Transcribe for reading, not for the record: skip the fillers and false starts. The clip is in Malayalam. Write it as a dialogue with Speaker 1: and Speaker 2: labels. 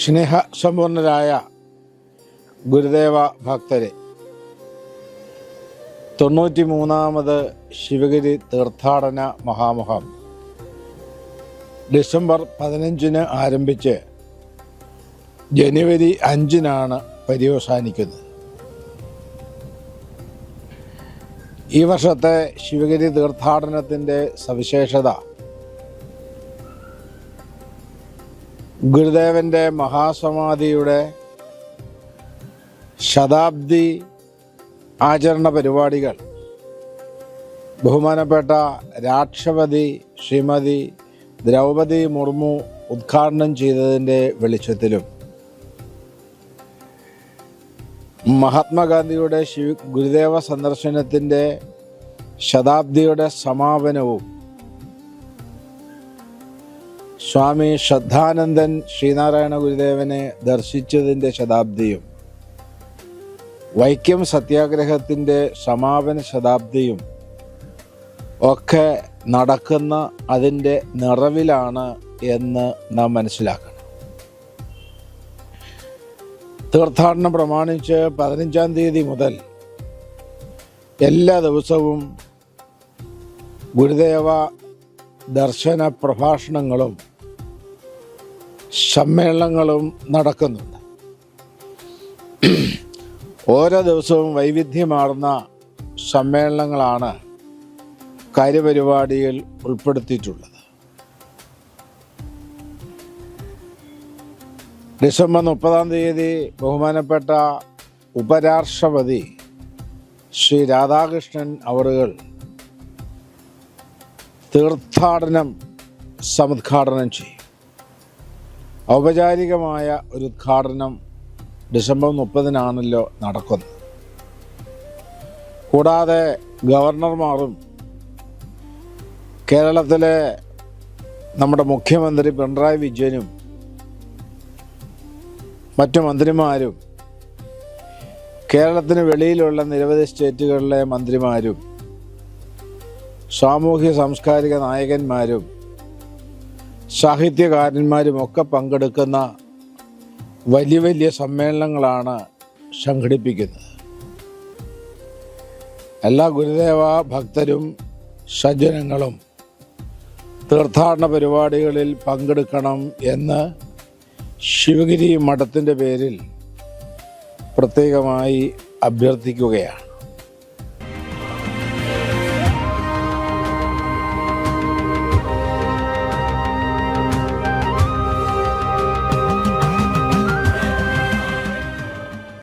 Speaker 1: സ്നേഹസമ്പൂർണരായ ഗുരുദേവ ഭക്തരെ, 93ാമത് ശിവഗിരി തീർത്ഥാടന മഹാമഹം ഡിസംബർ 15 ആരംഭിച്ച് ജനുവരി 5 പര്യവസാനിക്കുന്നത്. ഈ വർഷത്തെ ശിവഗിരി തീർത്ഥാടനത്തിൻ്റെ സവിശേഷത ഗുരുദേവൻ്റെ മഹാസമാധിയുടെ ശതാബ്ദി ആചരണ പരിപാടികൾ ബഹുമാനപ്പെട്ട രാഷ്ട്രപതി ശ്രീമതി ദ്രൗപദി മുർമു ഉദ്ഘാടനം ചെയ്തതിൻ്റെ വെളിച്ചത്തിലും മഹാത്മാഗാന്ധിയുടെ ഗുരുദേവ സന്ദർശനത്തിൻ്റെ ശതാബ്ദിയുടെ സമാപനവും സ്വാമി ശ്രദ്ധാനന്ദൻ ശ്രീനാരായണ ഗുരുദേവനെ ദർശിച്ചതിൻ്റെ ശതാബ്ദിയും വൈക്കം സത്യാഗ്രഹത്തിൻ്റെ സമാപന ശതാബ്ദിയും ഒക്കെ നടക്കുന്ന അതിൻ്റെ നിറവിലാണ് എന്ന് നാം മനസ്സിലാക്കണം. തീർത്ഥാടനം പ്രമാണിച്ച് 15-ാം തീയതി മുതൽ എല്ലാ ദിവസവും ഗുരുദേവ ദർശന പ്രഭാഷണങ്ങളും സമ്മേളനങ്ങളും നടക്കുന്നുണ്ട്. ഓരോ ദിവസവും വൈവിധ്യമാർന്ന സമ്മേളനങ്ങളാണ് കാര്യപരിപാടിയിൽ ഉൾപ്പെടുത്തിയിട്ടുള്ളത്. ഡിസംബർ 30-ാം തീയതി ബഹുമാനപ്പെട്ട ഉപരാഷ്ട്രപതി ശ്രീ രാധാകൃഷ്ണൻ അവറുകൾ തീർത്ഥാടനം സമുദ്ഘാടനം ചെയ്യും. ഔപചാരികമായ ഒരു ഉദ്ഘാടനം ഡിസംബർ 30-നാണല്ലോ നടക്കുന്നത്. കൂടാതെ ഗവർണർമാരും കേരളത്തിലെ നമ്മുടെ മുഖ്യമന്ത്രി പിണറായി വിജയനും മറ്റു മന്ത്രിമാരും കേരളത്തിന് വെളിയിലുള്ള നിരവധി സ്റ്റേറ്റുകളിലെ മന്ത്രിമാരും സാമൂഹ്യ സാംസ്കാരിക നായകന്മാരും സാഹിത്യകാരന്മാരും ഒക്കെ പങ്കെടുക്കുന്ന വലിയ വലിയ സമ്മേളനങ്ങളാണ് സംഘടിപ്പിക്കുന്നത്. എല്ലാ ഗുരുദേവ ഭക്തരും സജ്ജനങ്ങളും തീർത്ഥാടന പരിപാടികളിൽ പങ്കെടുക്കണം എന്ന് ശിവഗിരി മഠത്തിൻ്റെ പേരിൽ പ്രത്യേകമായി അഭ്യർത്ഥിക്കുകയാണ്.